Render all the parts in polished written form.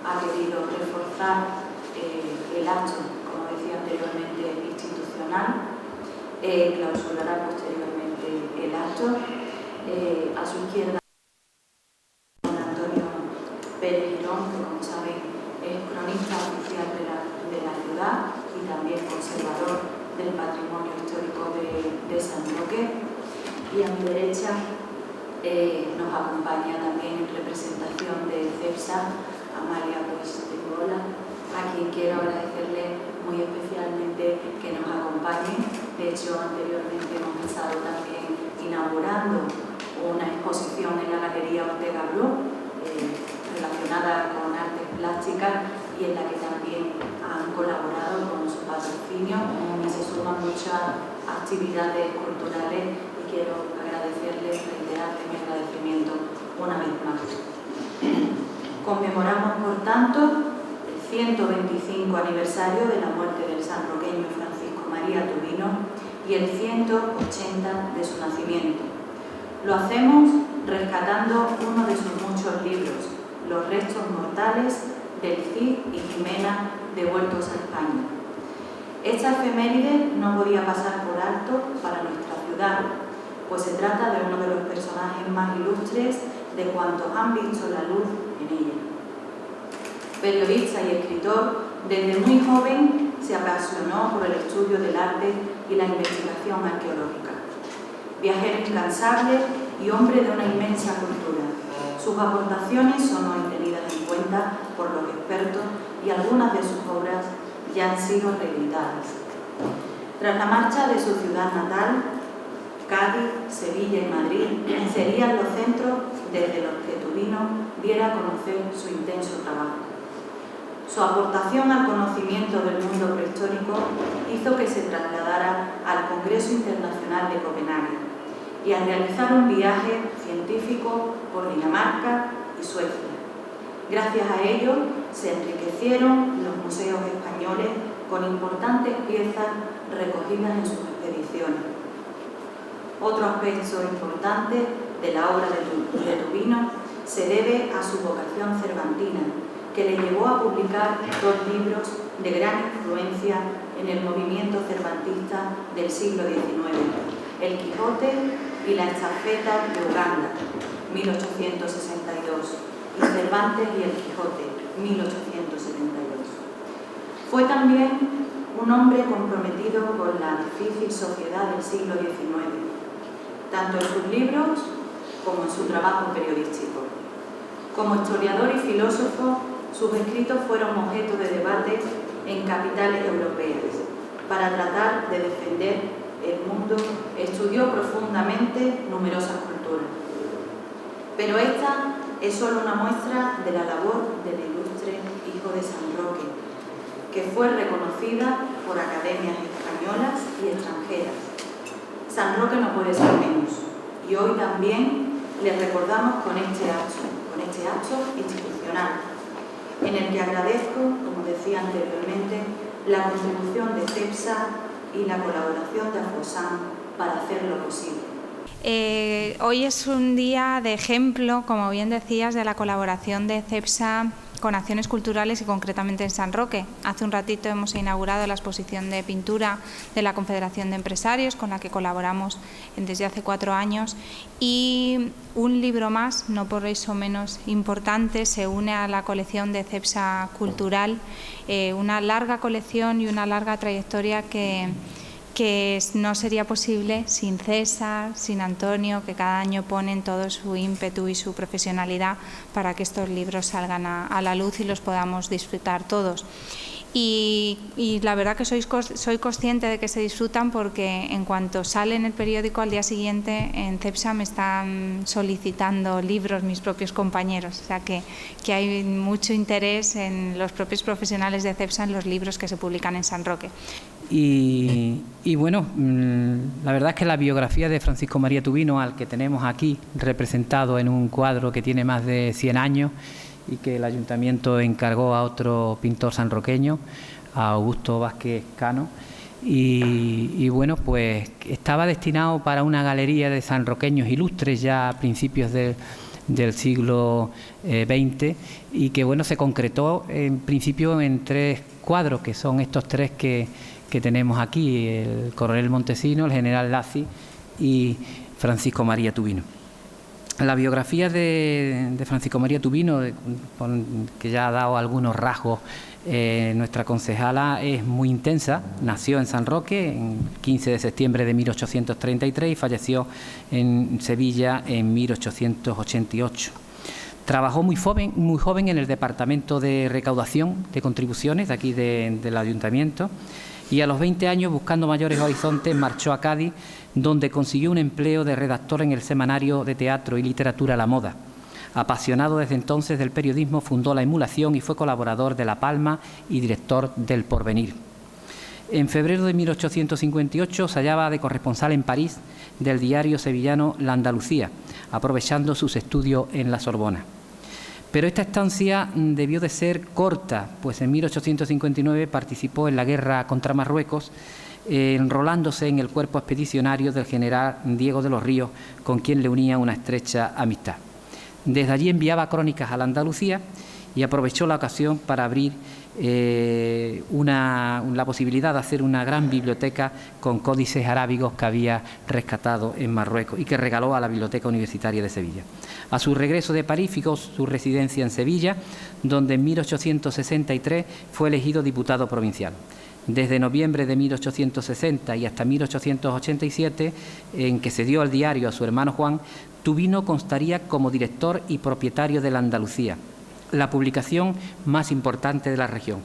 ha querido reforzar el acto, como decía anteriormente, institucional, clausurará posteriormente el acto. A su izquierda, don Antonio Pérez Girón, que como saben es cronista oficial de la ciudad y también conservador del patrimonio histórico de San Roque. Y a mi derecha nos acompaña también en representación de CEPSA Amalia Puig de Bola, a quien quiero agradecerle muy especialmente que nos acompañe. De hecho, anteriormente hemos estado también inaugurando una exposición en la Galería Ortega Bru relacionada con artes plásticas y en la que también han colaborado con su patrocinio y se suman muchas actividades culturales y quiero agradecerles, reiterarles mi agradecimiento una vez más. Conmemoramos, por tanto, el 125 aniversario de la muerte del sanroqueño Francisco María Tubino y el 180 de su nacimiento. Lo hacemos rescatando uno de sus muchos libros, Los restos mortales del Cid y Jimena devueltos a España. Esta efeméride no podía pasar por alto para nuestra ciudad, pues se trata de uno de los personajes más ilustres de cuantos han visto la luz en ella. Periodista y escritor, desde muy joven se apasionó por el estudio del arte y la investigación arqueológica. Viajero incansable y hombre de una inmensa cultura. Sus aportaciones son hoy tenidas en cuenta por los expertos y algunas de sus obras ya han sido reeditadas. Tras la marcha de su ciudad natal, Cádiz, Sevilla y Madrid serían los centros desde los que Tubino diera a conocer su intenso trabajo. Su aportación al conocimiento del mundo prehistórico hizo que se trasladara al Congreso Internacional de Copenhague y a realizar un viaje científico por Dinamarca y Suecia. Gracias a ello se enriquecieron los museos españoles con importantes piezas recogidas en sus expediciones. Otro aspecto importante de la obra de Tubino se debe a su vocación cervantina, que le llevó a publicar dos libros de gran influencia en el movimiento cervantista del siglo XIX, El Quijote y la Estafeta de Uganda, 1862, y Cervantes y El Quijote, 1872. Fue también un hombre comprometido con la difícil sociedad del siglo XIX, tanto en sus libros como en su trabajo periodístico. Como historiador y filósofo, sus escritos fueron objeto de debate en capitales europeas. Para tratar de defender el mundo, estudió profundamente numerosas culturas. Pero esta es solo una muestra de la labor del ilustre hijo de San Roque, que fue reconocida por academias españolas y extranjeras. San Roque no puede ser menos, y hoy también le recordamos con este acto institucional, en el que agradezco, como decía anteriormente, la contribución de CEPSA y la colaboración de AFOSAM para hacerlo posible. Hoy es un día de ejemplo, como bien decías, de la colaboración de CEPSA con acciones culturales y concretamente en San Roque. Hace un ratito hemos inaugurado la exposición de pintura de la Confederación de Empresarios, con la que colaboramos desde hace 4 años, y un libro más, no por eso menos importante, se une a la colección de CEPSA Cultural, una larga colección y una larga trayectoria que no sería posible sin César, sin Antonio, que cada año ponen todo su ímpetu y su profesionalidad para que estos libros salgan a la luz y los podamos disfrutar todos. Y la verdad que soy consciente de que se disfrutan porque en cuanto sale en el periódico al día siguiente en CEPSA me están solicitando libros mis propios compañeros, o sea que hay mucho interés en los propios profesionales de CEPSA en los libros que se publican en San Roque. Y bueno, la verdad es que la biografía de Francisco María Tubino, al que tenemos aquí representado en un cuadro que tiene más de 100 años y que el ayuntamiento encargó a otro pintor sanroqueño, a Augusto Vázquez Cano, y bueno, pues estaba destinado para una galería de sanroqueños ilustres ya a principios del siglo XX y que bueno, se concretó en principio en 3 cuadros, que son estos 3 que tenemos aquí: el coronel Montesino, el general Lacy y Francisco María Tubino. La biografía de Francisco María Tubino, que ya ha dado algunos rasgos nuestra concejala, es muy intensa. Nació en San Roque el 15 de septiembre de 1833 y falleció en Sevilla en 1888. Trabajó muy joven en el departamento de recaudación de contribuciones de aquí del ayuntamiento, y a los 20 años, buscando mayores horizontes, marchó a Cádiz, donde consiguió un empleo de redactor en el semanario de teatro y literatura La Moda. Apasionado desde entonces del periodismo, fundó La Emulación y fue colaborador de La Palma y director del Porvenir. En febrero de 1858 se hallaba de corresponsal en París del diario sevillano La Andalucía, aprovechando sus estudios en la Sorbona. Pero esta estancia debió de ser corta, pues en 1859 participó en la guerra contra Marruecos, enrolándose en el cuerpo expedicionario del general Diego de los Ríos, con quien le unía una estrecha amistad. Desde allí enviaba crónicas a la Andalucía y aprovechó la ocasión para abrir la posibilidad de hacer una gran biblioteca con códices arábigos que había rescatado en Marruecos y que regaló a la Biblioteca Universitaria de Sevilla. A su regreso de París fijó su residencia en Sevilla, donde en 1863 fue elegido diputado provincial. Desde noviembre de 1860 y hasta 1887, en que cedió el diario a su hermano Juan, Tubino constaría como director y propietario de La Andalucía, la publicación más importante de la región.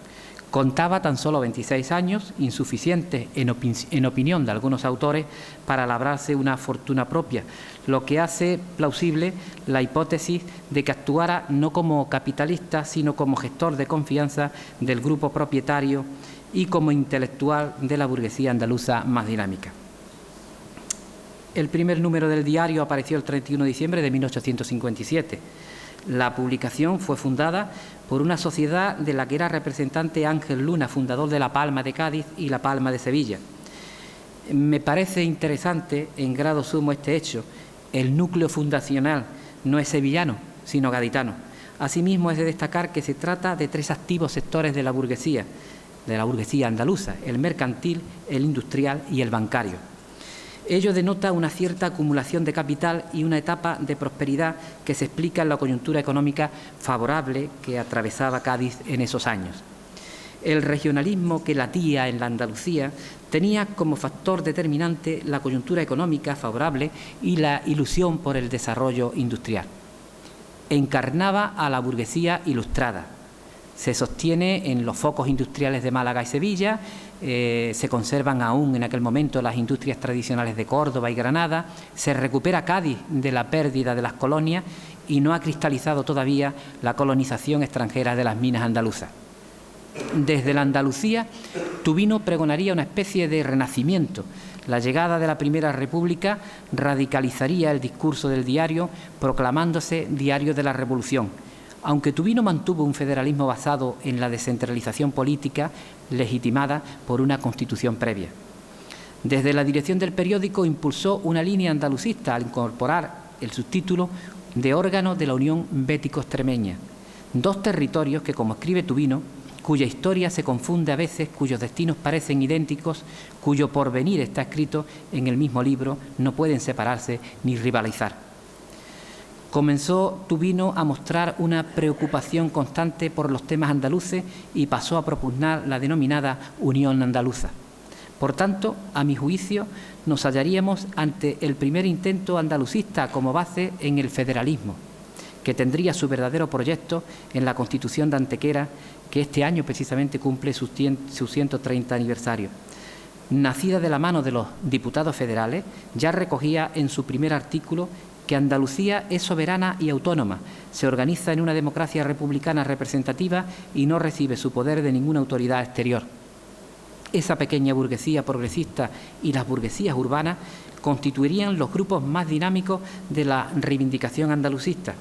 Contaba tan solo 26 años, insuficientes en opinión de algunos autores para labrarse una fortuna propia, lo que hace plausible la hipótesis de que actuara no como capitalista, sino como gestor de confianza del grupo propietario y como intelectual de la burguesía andaluza más dinámica. El primer número del diario apareció el 31 de diciembre de 1857. La publicación fue fundada por una sociedad de la que era representante Ángel Luna, fundador de La Palma de Cádiz y La Palma de Sevilla. Me parece interesante en grado sumo este hecho. El núcleo fundacional no es sevillano, sino gaditano. Asimismo, es de destacar que se trata de 3 activos sectores de la burguesía andaluza: el mercantil, el industrial y el bancario. Ello denota una cierta acumulación de capital y una etapa de prosperidad que se explica en la coyuntura económica favorable que atravesaba Cádiz en esos años. El regionalismo que latía en la Andalucía tenía como factor determinante la coyuntura económica favorable y la ilusión por el desarrollo industrial. Encarnaba a la burguesía ilustrada. Se sostiene en los focos industriales de Málaga y Sevilla, se conservan aún en aquel momento las industrias tradicionales de Córdoba y Granada, se recupera Cádiz de la pérdida de las colonias y no ha cristalizado todavía la colonización extranjera de las minas andaluzas. Desde la Andalucía, Tubino pregonaría una especie de renacimiento. La llegada de la Primera República radicalizaría el discurso del diario, proclamándose diario de la Revolución. Aunque Tubino mantuvo un federalismo basado en la descentralización política, legitimada por una constitución previa. Desde la dirección del periódico impulsó una línea andalucista al incorporar el subtítulo de órgano de la Unión Bético-Extremeña, 2 territorios que, como escribe Tubino, cuya historia se confunde a veces, cuyos destinos parecen idénticos, cuyo porvenir está escrito en el mismo libro, no pueden separarse ni rivalizar. Comenzó Tubino a mostrar una preocupación constante por los temas andaluces y pasó a propugnar la denominada Unión Andaluza. Por tanto, a mi juicio, nos hallaríamos ante el primer intento andalucista como base en el federalismo, que tendría su verdadero proyecto en la Constitución de Antequera, que este año precisamente cumple su 130 aniversario. Nacida de la mano de los diputados federales, ya recogía en su primer artículo que Andalucía es soberana y autónoma, se organiza en una democracia republicana representativa y no recibe su poder de ninguna autoridad exterior. Esa pequeña burguesía progresista y las burguesías urbanas constituirían los grupos más dinámicos de la reivindicación andalucista,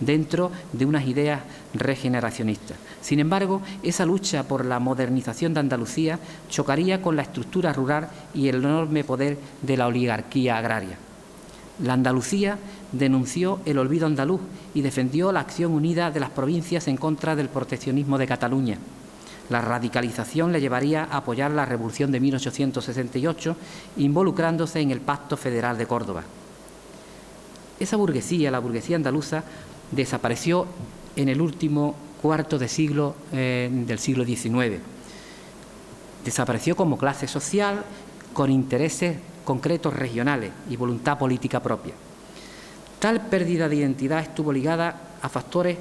dentro de unas ideas regeneracionistas. Sin embargo, esa lucha por la modernización de Andalucía chocaría con la estructura rural y el enorme poder de la oligarquía agraria. La Andalucía denunció el olvido andaluz y defendió la acción unida de las provincias en contra del proteccionismo de Cataluña. La radicalización le llevaría a apoyar la Revolución de 1868, involucrándose en el Pacto Federal de Córdoba. Esa burguesía, la burguesía andaluza, desapareció en el último cuarto de siglo del siglo XIX. Desapareció como clase social, con intereses concretos regionales y voluntad política propia. Tal pérdida de identidad estuvo ligada a factores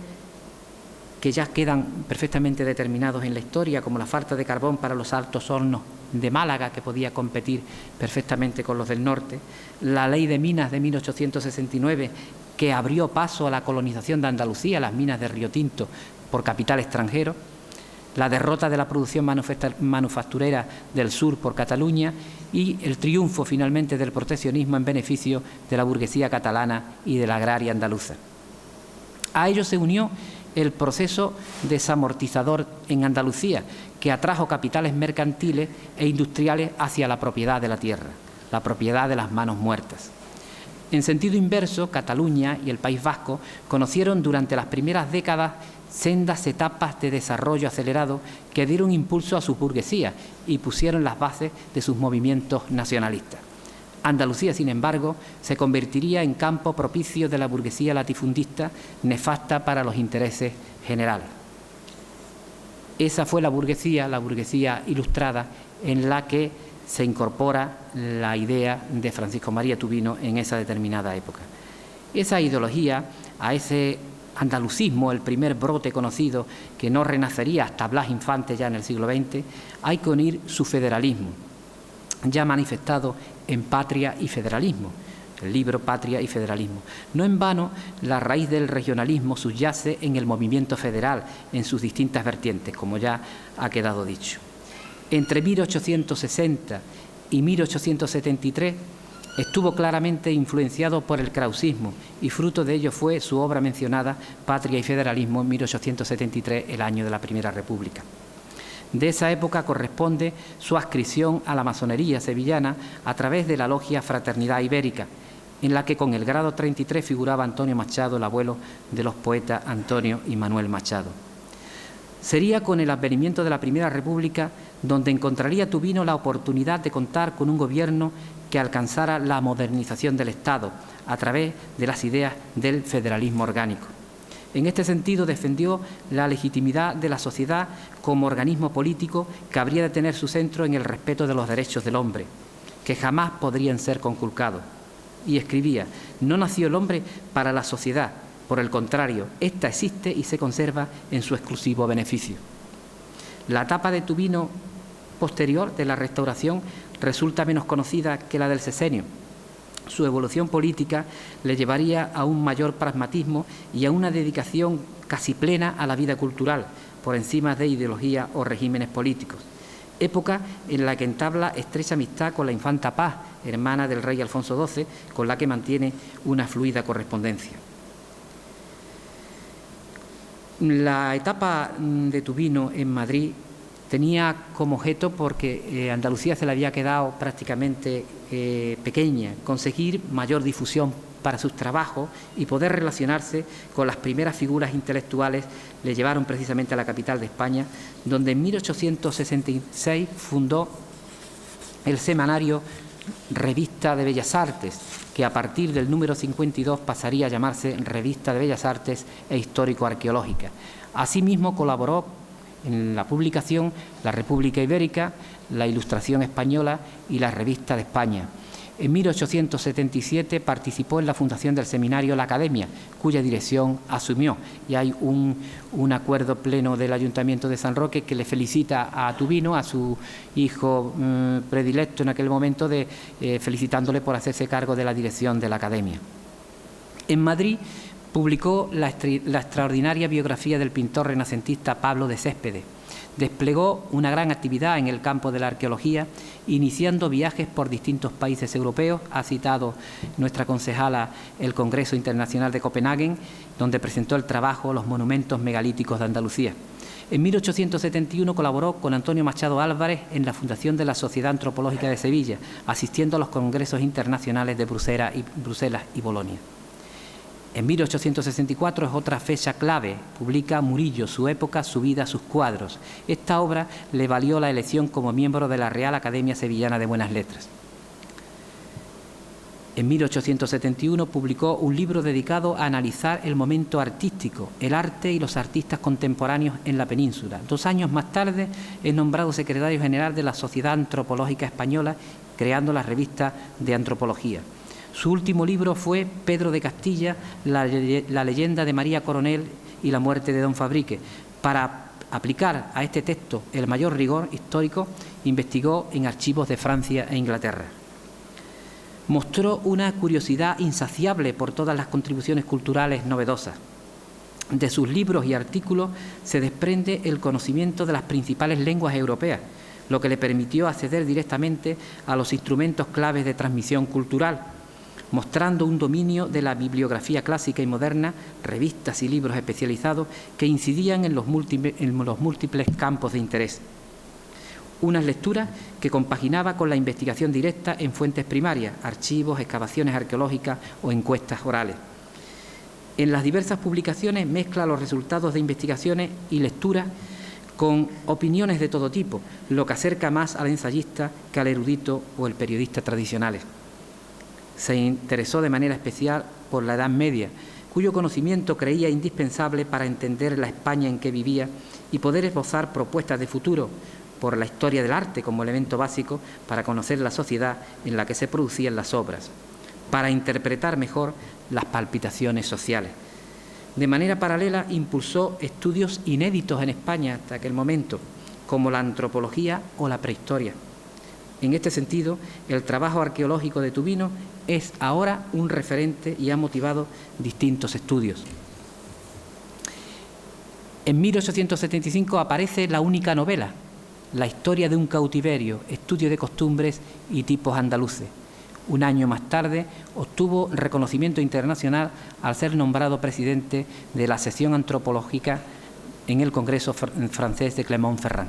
que ya quedan perfectamente determinados en la historia, como la falta de carbón para los altos hornos de Málaga, que podía competir perfectamente con los del norte, la Ley de Minas de 1869, que abrió paso a la colonización de Andalucía, las minas de Río Tinto, por capital extranjero, la derrota de la producción manufacturera del sur por Cataluña y el triunfo finalmente del proteccionismo en beneficio de la burguesía catalana y de la agraria andaluza. A ello se unió el proceso desamortizador en Andalucía, que atrajo capitales mercantiles e industriales hacia la propiedad de la tierra, la propiedad de las manos muertas. En sentido inverso, Cataluña y el País Vasco conocieron durante las primeras décadas sendas etapas de desarrollo acelerado que dieron impulso a su burguesía y pusieron las bases de sus movimientos nacionalistas. Andalucía, sin embargo, se convertiría en campo propicio de la burguesía latifundista, nefasta para los intereses generales. Esa fue la burguesía ilustrada, en la que se incorpora la idea de Francisco María Tubino en esa determinada época. Esa ideología, a ese andalucismo, el primer brote conocido que no renacería hasta Blas Infante ya en el siglo XX, hay que unir su federalismo, ya manifestado en Patria y Federalismo, el libro Patria y Federalismo. No en vano, la raíz del regionalismo subyace en el movimiento federal, en sus distintas vertientes, como ya ha quedado dicho. Entre 1860 y 1873 estuvo claramente influenciado por el krausismo y fruto de ello fue su obra mencionada, Patria y Federalismo, en 1873, el año de la Primera República. De esa época corresponde su adscripción a la masonería sevillana a través de la logia Fraternidad Ibérica, en la que con el grado 33 figuraba Antonio Machado, el abuelo de los poetas Antonio y Manuel Machado. Sería con el advenimiento de la Primera República donde encontraría Tubino la oportunidad de contar con un gobierno que alcanzara la modernización del Estado a través de las ideas del federalismo orgánico. En este sentido defendió la legitimidad de la sociedad como organismo político que habría de tener su centro en el respeto de los derechos del hombre, que jamás podrían ser conculcados. Y escribía: no nació el hombre para la sociedad, por el contrario, ésta existe y se conserva en su exclusivo beneficio. La etapa de Tubino posterior de la Restauración resulta menos conocida que la del Sexenio. Su evolución política le llevaría a un mayor pragmatismo y a una dedicación casi plena a la vida cultural, por encima de ideología o regímenes políticos. Época en la que entabla estrecha amistad con la infanta Paz, hermana del rey Alfonso XII, con la que mantiene una fluida correspondencia. La etapa de Tubino en Madrid tenía como objeto, porque Andalucía se le había quedado prácticamente pequeña, conseguir mayor difusión para sus trabajos y poder relacionarse con las primeras figuras intelectuales. Le llevaron precisamente a la capital de España, donde en 1866 fundó el semanario Revista de Bellas Artes, que a partir del número 52 pasaría a llamarse Revista de Bellas Artes e Histórico-Arqueológica. Asimismo colaboró en la publicación La República Ibérica, La Ilustración Española y la Revista de España. En 1877 participó en la fundación del seminario La Academia, cuya dirección asumió, y hay un acuerdo pleno del Ayuntamiento de San Roque que le felicita a Tubino, a su hijo predilecto en aquel momento, felicitándole por hacerse cargo de la dirección de la Academia. En Madrid publicó la extraordinaria biografía del pintor renacentista Pablo de Céspedes. Desplegó una gran actividad en el campo de la arqueología, iniciando viajes por distintos países europeos. Ha citado nuestra concejala el Congreso Internacional de Copenhague, donde presentó el trabajo Los monumentos megalíticos de Andalucía. En 1871 colaboró con Antonio Machado Álvarez en la fundación de la Sociedad Antropológica de Sevilla, asistiendo a los congresos internacionales de Bruselas y Bolonia. En 1864 es otra fecha clave. Publica Murillo, Su época, su vida, sus cuadros. Esta obra le valió la elección como miembro de la Real Academia Sevillana de Buenas Letras. En 1871 publicó un libro dedicado a analizar el momento artístico, el arte y los artistas contemporáneos en la península. 2 años más tarde es nombrado secretario general de la Sociedad Antropológica Española, creando la revista de Antropología. Su último libro fue Pedro de Castilla, la leyenda de María Coronel y la muerte de Don Fabrique. Para aplicar a este texto el mayor rigor histórico, investigó en archivos de Francia e Inglaterra. Mostró una curiosidad insaciable por todas las contribuciones culturales novedosas. De sus libros y artículos se desprende el conocimiento de las principales lenguas europeas, lo que le permitió acceder directamente a los instrumentos claves de transmisión cultural, mostrando un dominio de la bibliografía clásica y moderna, revistas y libros especializados que incidían en los múltiples campos de interés. Unas lecturas que compaginaba con la investigación directa en fuentes primarias, archivos, excavaciones arqueológicas o encuestas orales. En las diversas publicaciones mezcla los resultados de investigaciones y lecturas con opiniones de todo tipo, lo que acerca más al ensayista que al erudito o el periodista tradicionales. Se interesó de manera especial por la Edad Media, cuyo conocimiento creía indispensable para entender la España en que vivía y poder esbozar propuestas de futuro, por la historia del arte como elemento básico para conocer la sociedad en la que se producían las obras, para interpretar mejor las palpitaciones sociales. De manera paralela impulsó estudios inéditos en España hasta aquel momento, como la antropología o la prehistoria. En este sentido, el trabajo arqueológico de Tubino es ahora un referente y ha motivado distintos estudios. En 1875 aparece la única novela, La historia de un cautiverio, estudio de costumbres y tipos andaluces. Un año más tarde obtuvo reconocimiento internacional al ser nombrado presidente de la sección antropológica en el Congreso francés de Clermont-Ferrand.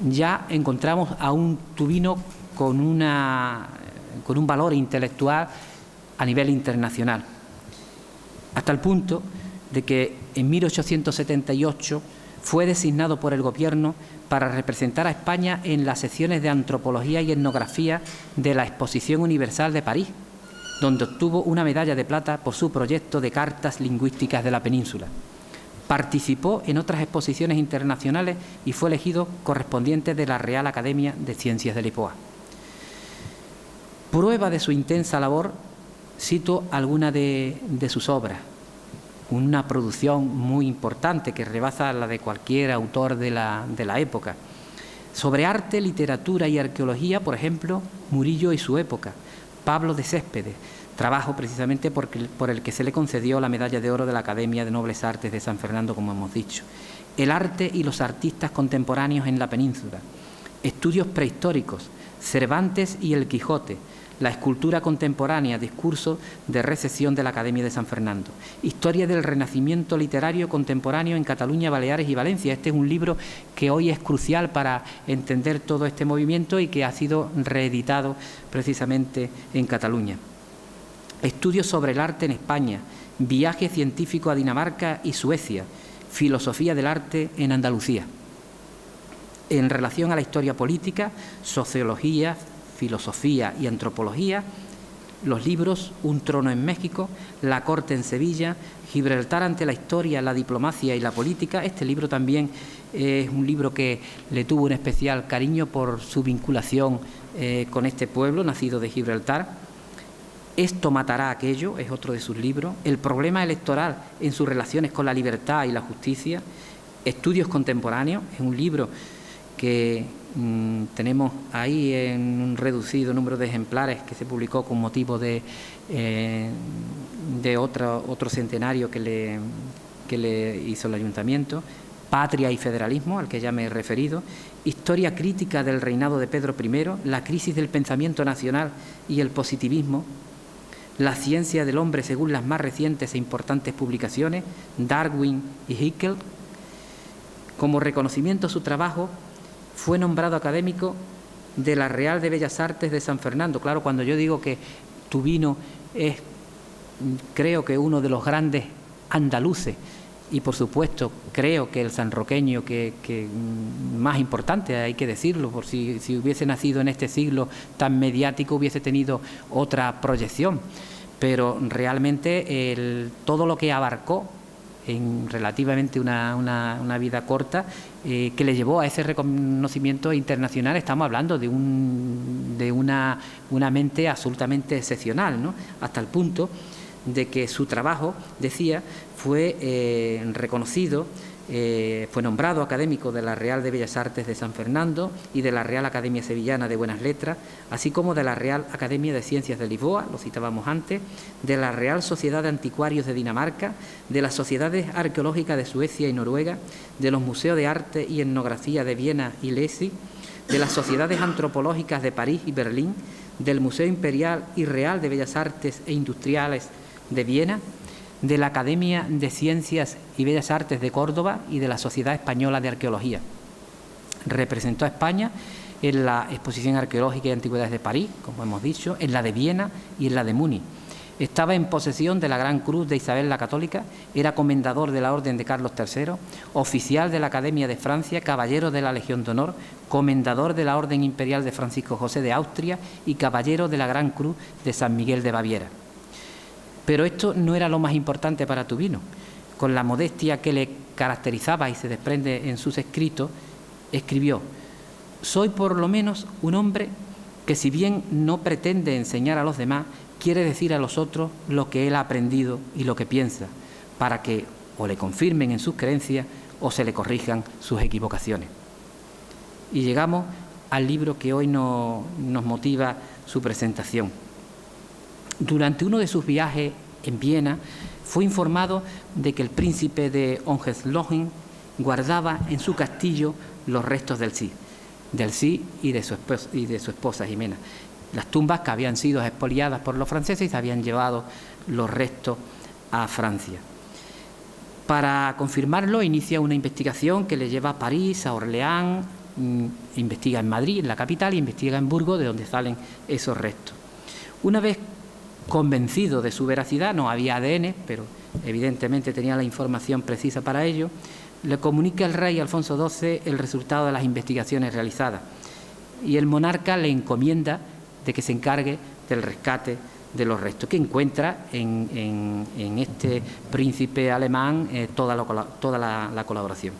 Ya encontramos a un Tubino con un valor intelectual a nivel internacional, hasta el punto de que en 1878 fue designado por el Gobierno para representar a España en las secciones de Antropología y Etnografía de la Exposición Universal de París, donde obtuvo una medalla de plata por su proyecto de cartas lingüísticas de la península. Participó en otras exposiciones internacionales y fue elegido correspondiente de la Real Academia de Ciencias de Lisboa. Prueba de su intensa labor, cito algunas de sus obras. Una producción muy importante que rebasa la de cualquier autor de la época. Sobre arte, literatura y arqueología, por ejemplo, Murillo y su época, Pablo de Céspedes, trabajo precisamente por el que se le concedió la medalla de oro de la Academia de Nobles Artes de San Fernando, como hemos dicho. El arte y los artistas contemporáneos en la península, estudios prehistóricos, Cervantes y el Quijote, la escultura contemporánea, discurso de recepción de la Academia de San Fernando, historia del renacimiento literario contemporáneo en Cataluña, Baleares y Valencia. Este es un libro que hoy es crucial para entender todo este movimiento y que ha sido reeditado precisamente en Cataluña. Estudios sobre el arte en España, viaje científico a Dinamarca y Suecia, filosofía del arte en Andalucía. En relación a la historia política, sociología, filosofía y antropología, los libros Un trono en México, La corte en Sevilla, Gibraltar ante la historia, la diplomacia y la política. Este libro también es un libro que le tuvo un especial cariño por su vinculación con este pueblo nacido de Gibraltar. Esto matará aquello, es otro de sus libros. El problema electoral en sus relaciones con la libertad y la justicia. Estudios contemporáneos, es un libro que tenemos ahí en un reducido número de ejemplares que se publicó con motivo de otro centenario que le hizo el Ayuntamiento. Patria y federalismo, al que ya me he referido. Historia crítica del reinado de Pedro I, la crisis del pensamiento nacional y el positivismo. La ciencia del hombre según las más recientes e importantes publicaciones, Darwin y Haeckel. Como reconocimiento a su trabajo, fue nombrado académico de la Real de Bellas Artes de San Fernando. Claro, cuando yo digo que Tubino es, creo que uno de los grandes andaluces, y por supuesto creo que el sanroqueño que más importante, hay que decirlo, por si hubiese nacido en este siglo tan mediático hubiese tenido otra proyección, pero realmente todo lo que abarcó en relativamente una vida corta, que le llevó a ese reconocimiento internacional. Estamos hablando de una mente absolutamente excepcional, ¿no? Hasta el punto de que su trabajo, decía, fue reconocido, fue nombrado académico de la Real de Bellas Artes de San Fernando y de la Real Academia Sevillana de Buenas Letras, así como de la Real Academia de Ciencias de Lisboa, lo citábamos antes, de la Real Sociedad de Anticuarios de Dinamarca, de las Sociedades Arqueológicas de Suecia y Noruega, de los Museos de Arte y Etnografía de Viena y Leipzig, de las Sociedades Antropológicas de París y Berlín, del Museo Imperial y Real de Bellas Artes e Industriales de Viena, de la Academia de Ciencias y Bellas Artes de Córdoba y de la Sociedad Española de Arqueología. Representó a España en la Exposición Arqueológica y Antigüedades de París, como hemos dicho, en la de Viena y en la de Múnich. Estaba en posesión de la Gran Cruz de Isabel la Católica, era comendador de la Orden de Carlos III, oficial de la Academia de Francia, caballero de la Legión de Honor, comendador de la Orden Imperial de Francisco José de Austria y caballero de la Gran Cruz de San Miguel de Baviera. Pero esto no era lo más importante para Tubino. Con la modestia que le caracterizaba y se desprende en sus escritos, escribió: «Soy por lo menos un hombre que, si bien no pretende enseñar a los demás, quiere decir a los otros lo que él ha aprendido y lo que piensa, para que o le confirmen en sus creencias o se le corrijan sus equivocaciones». Y llegamos al libro que hoy nos motiva su presentación. Durante uno de sus viajes en Viena, fue informado de que el príncipe de Hohenlohe guardaba en su castillo los restos del Cid y de su esposa Jimena. Las tumbas que habían sido expoliadas por los franceses y se habían llevado los restos a Francia. Para confirmarlo, inicia una investigación que le lleva a París, a Orleans, investiga en Madrid, en la capital, y investiga en Burgos, de donde salen esos restos. Una vez convencido de su veracidad, no había ADN, pero evidentemente tenía la información precisa para ello, le comunica al rey Alfonso XII el resultado de las investigaciones realizadas y el monarca le encomienda de que se encargue del rescate de los restos, que encuentra en este príncipe alemán toda la colaboración.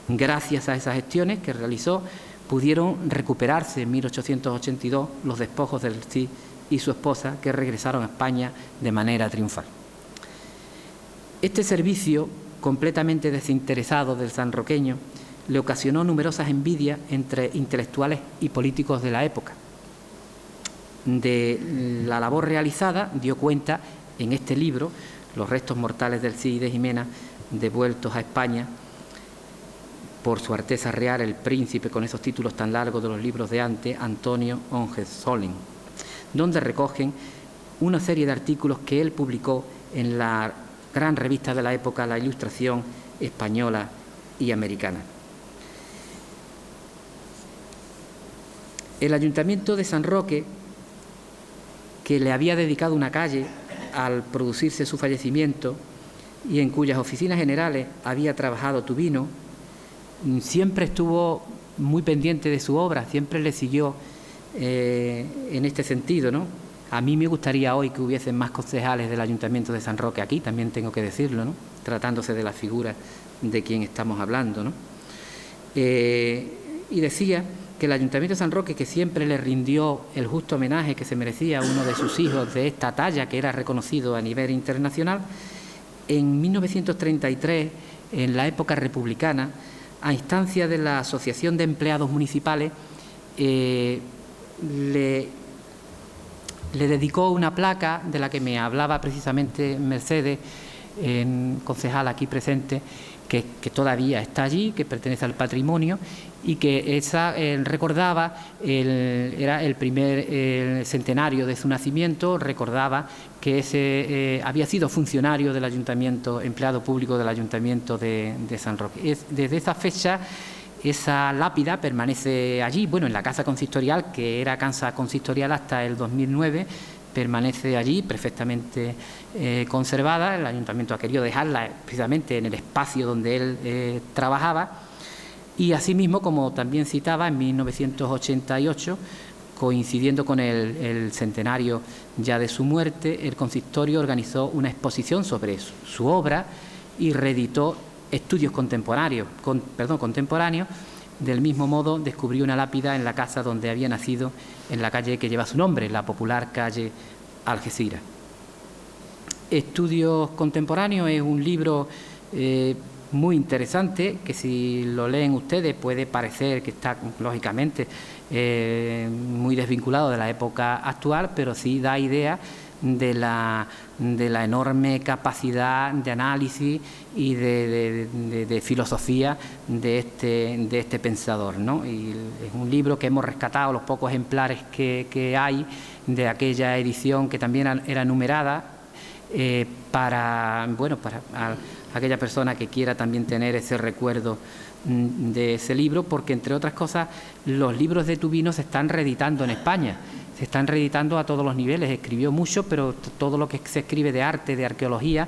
Gracias a esas gestiones que realizó, pudieron recuperarse en 1882 los despojos del Cid y su esposa, que regresaron a España de manera triunfal. Este servicio, completamente desinteresado del sanroqueño, le ocasionó numerosas envidias entre intelectuales y políticos de la época. De la labor realizada dio cuenta en este libro, Los restos mortales del Cid y de Jimena, devueltos a España por su Alteza Real el Príncipe, con esos títulos tan largos de los libros de antes, Antonio Hohenzollern, donde recogen una serie de artículos que él publicó en la gran revista de la época, La Ilustración española y americana. El Ayuntamiento de San Roque, que le había dedicado una calle al producirse su fallecimiento y en cuyas oficinas generales había trabajado Tubino, siempre estuvo muy pendiente de su obra, siempre le siguió en este sentido, ¿no? A mí me gustaría hoy que hubiesen más concejales del Ayuntamiento de San Roque aquí, también tengo que decirlo, ¿no? Tratándose de la figura de quien estamos hablando, ¿no? Y decía que el Ayuntamiento de San Roque, que siempre le rindió el justo homenaje que se merecía a uno de sus hijos de esta talla, que era reconocido a nivel internacional, en 1933, en la época republicana, a instancia de la Asociación de Empleados Municipales, le dedicó una placa de la que me hablaba precisamente Mercedes, concejal aquí presente, que todavía está allí, que pertenece al patrimonio, y que recordaba, era el primer centenario de su nacimiento, recordaba que había sido funcionario del ayuntamiento, empleado público del ayuntamiento de San Roque. Desde esa fecha, esa lápida permanece allí, bueno, en la casa consistorial, que era casa consistorial hasta el 2009, permanece allí perfectamente conservada. El ayuntamiento ha querido dejarla precisamente en el espacio donde él trabajaba, y asimismo, como también citaba, en 1988, coincidiendo con el centenario ya de su muerte, el consistorio organizó una exposición sobre su obra y reeditó estudios contemporáneos. Del mismo modo, descubrió una lápida en la casa donde había nacido, en la calle que lleva su nombre, la popular calle Algeciras. Estudios contemporáneos es un libro muy interesante, que si lo leen ustedes puede parecer que está, lógicamente, muy desvinculado de la época actual, pero sí da idea de la enorme capacidad de análisis y de filosofía de este pensador, ¿no? Y es un libro que hemos rescatado los pocos ejemplares que hay de aquella edición, que también era numerada, para aquella persona que quiera también tener ese recuerdo de ese libro, porque entre otras cosas los libros de Tubino se están reeditando en España, se están reeditando a todos los niveles. Escribió mucho, pero todo lo que se escribe de arte, de arqueología,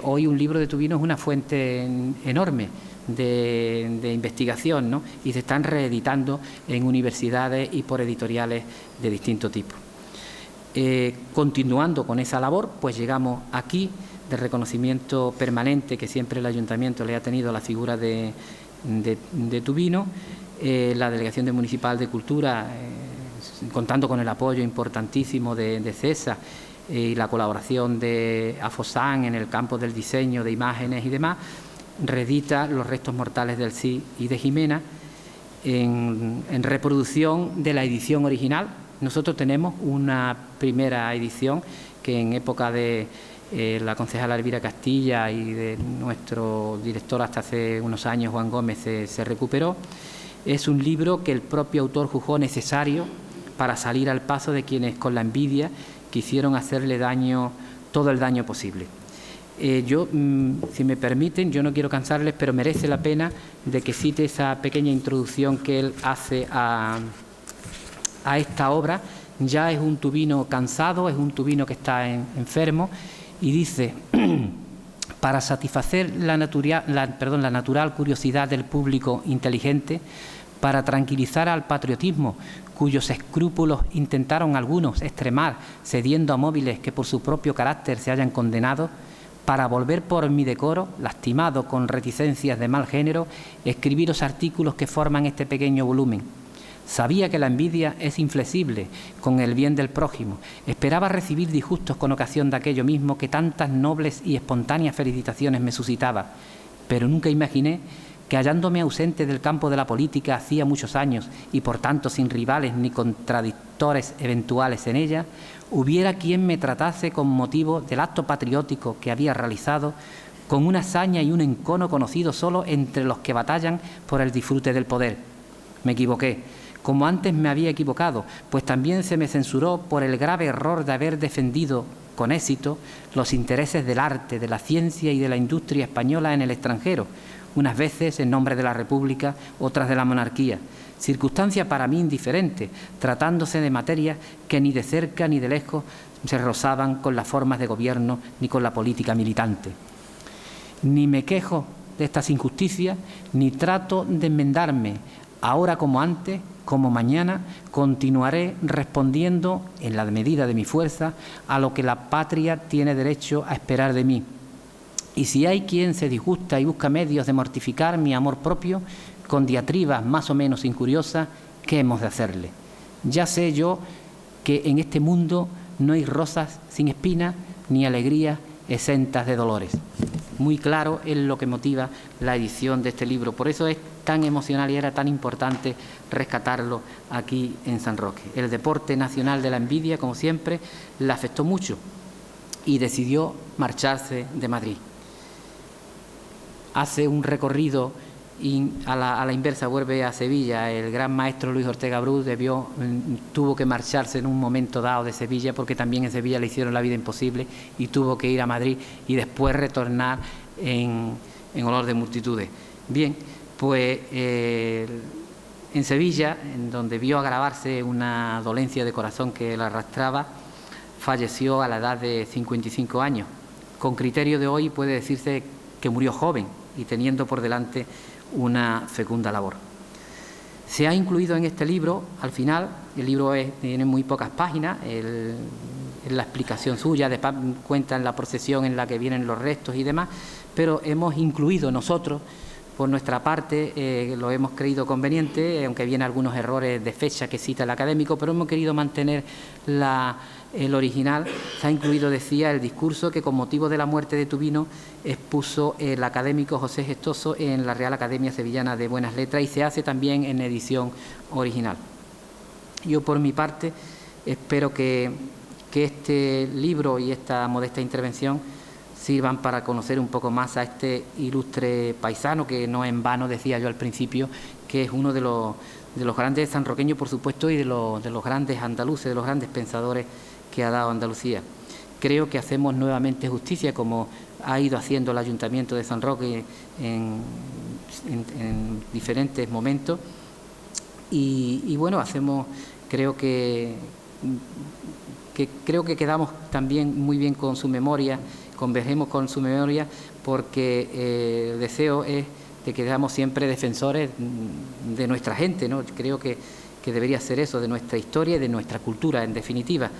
hoy un libro de Tubino es una fuente enorme de investigación, ¿no? Y se están reeditando en universidades y por editoriales de distinto tipo. Continuando con esa labor, pues llegamos aquí, del reconocimiento permanente que siempre el ayuntamiento le ha tenido a la figura de Tubino. La Delegación Municipal de Cultura, contando con el apoyo importantísimo de CESA y la colaboración de AFOSAN en el campo del diseño de imágenes y demás, reedita Los restos mortales del Cid y de Jimena en reproducción de la edición original. Nosotros tenemos una primera edición que en época de la concejala Elvira Castilla y de nuestro director hasta hace unos años, Juan Gómez, se recuperó. Es un libro que el propio autor juzgó necesario para salir al paso de quienes con la envidia quisieron hacerle daño, todo el daño posible. Si me permiten, yo no quiero cansarles, pero merece la pena de que cite esa pequeña introducción que él hace a esta obra. Ya es un tubino cansado, es un tubino que está enfermo, y dice: para satisfacer la natural curiosidad del público inteligente, para tranquilizar al patriotismo, cuyos escrúpulos intentaron algunos extremar, cediendo a móviles que por su propio carácter se hayan condenado, para volver por mi decoro, lastimado con reticencias de mal género, escribí los artículos que forman este pequeño volumen. Sabía que la envidia es inflexible con el bien del prójimo. Esperaba recibir disgustos con ocasión de aquello mismo que tantas nobles y espontáneas felicitaciones me suscitaba, pero nunca imaginé que, hallándome ausente del campo de la política hacía muchos años y por tanto sin rivales ni contradictores eventuales en ella, hubiera quien me tratase con motivo del acto patriótico que había realizado con una hazaña y un encono conocido solo entre los que batallan por el disfrute del poder. Me equivoqué, como antes me había equivocado, pues también se me censuró por el grave error de haber defendido con éxito los intereses del arte, de la ciencia y de la industria española en el extranjero, unas veces en nombre de la República, otras de la monarquía, circunstancia para mí indiferente, tratándose de materias que ni de cerca ni de lejos se rozaban con las formas de gobierno ni con la política militante. Ni me quejo de estas injusticias, ni trato de enmendarme. Ahora como antes, como mañana, continuaré respondiendo, en la medida de mi fuerza, a lo que la patria tiene derecho a esperar de mí. Y si hay quien se disgusta y busca medios de mortificar mi amor propio, con diatribas más o menos incuriosas, ¿qué hemos de hacerle? Ya sé yo que en este mundo no hay rosas sin espinas, ni alegrías exentas de dolores. Muy claro es lo que motiva la edición de este libro. Por eso es tan emocional y era tan importante rescatarlo aquí en San Roque. El deporte nacional de la envidia, como siempre, le afectó mucho. y decidió marcharse de Madrid. Hace un recorrido a la inversa, vuelve a Sevilla. El gran maestro Luis Ortega Bru tuvo que marcharse en un momento dado de Sevilla, porque también en Sevilla le hicieron la vida imposible y tuvo que ir a Madrid y después retornar en olor de multitudes. Bien, pues en Sevilla, en donde vio agravarse una dolencia de corazón que la arrastraba, falleció a la edad de 55 años. Con criterio de hoy puede decirse que murió joven y teniendo por delante una fecunda labor. Se ha incluido en este libro, al final, el libro tiene muy pocas páginas, en la explicación suya, cuenta en la procesión en la que vienen los restos y demás, pero hemos incluido nosotros, por nuestra parte, lo hemos creído conveniente, aunque vienen algunos errores de fecha que cita el académico, pero hemos querido mantener el original. Se ha incluido, decía, el discurso que con motivo de la muerte de Tubino expuso el académico José Gestoso en la Real Academia Sevillana de Buenas Letras, y se hace también en edición original. Yo, por mi parte, espero que este libro y esta modesta intervención sirvan para conocer un poco más a este ilustre paisano, que no en vano decía yo al principio que es uno de los grandes sanroqueños, por supuesto, y de los grandes andaluces, de los grandes pensadores que ha dado Andalucía. Creo que hacemos nuevamente justicia, como ha ido haciendo el Ayuntamiento de San Roque en diferentes momentos, y bueno, creo que quedamos también muy bien con su memoria, convergemos con su memoria, porque el deseo es de que seamos siempre defensores de nuestra gente, ¿no? Creo que debería ser eso, de nuestra historia y de nuestra cultura, en definitiva.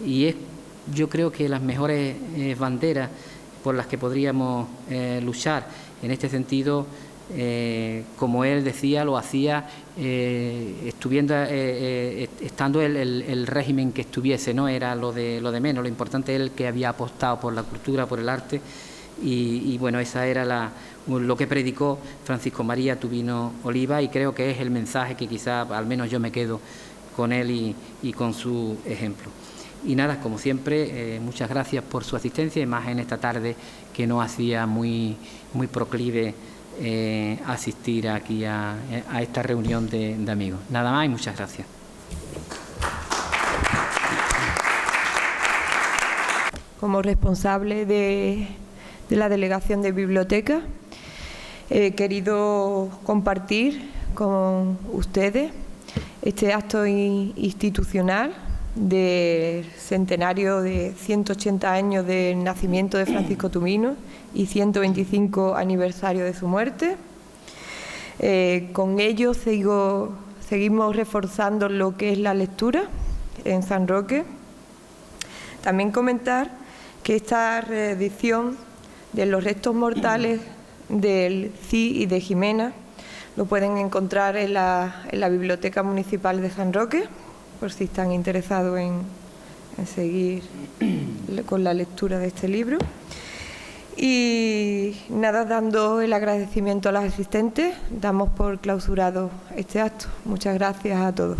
Y yo creo que las mejores banderas por las que podríamos luchar en este sentido, como él decía, lo hacía estando el régimen que estuviese, no era lo de menos. Lo importante es el que había apostado por la cultura, por el arte, y bueno, esa era lo que predicó Francisco María Tubino Oliva, y creo que es el mensaje que quizá al menos yo me quedo con él y con su ejemplo. Y nada, como siempre, muchas gracias por su asistencia, y más en esta tarde que no hacía muy proclive asistir aquí a esta reunión de amigos. Nada más y muchas gracias. Como responsable de la Delegación de Biblioteca, he querido compartir con ustedes este acto institucional del centenario de 180 años del nacimiento de Francisco Tubino y 125 aniversario de su muerte. Con ello seguimos reforzando lo que es la lectura en San Roque. También comentar que esta reedición de los restos mortales del CII y de Jimena lo pueden encontrar en la Biblioteca Municipal de San Roque, por si están interesados en seguir con la lectura de este libro. Y nada, dando el agradecimiento a los asistentes, damos por clausurado este acto. Muchas gracias a todos.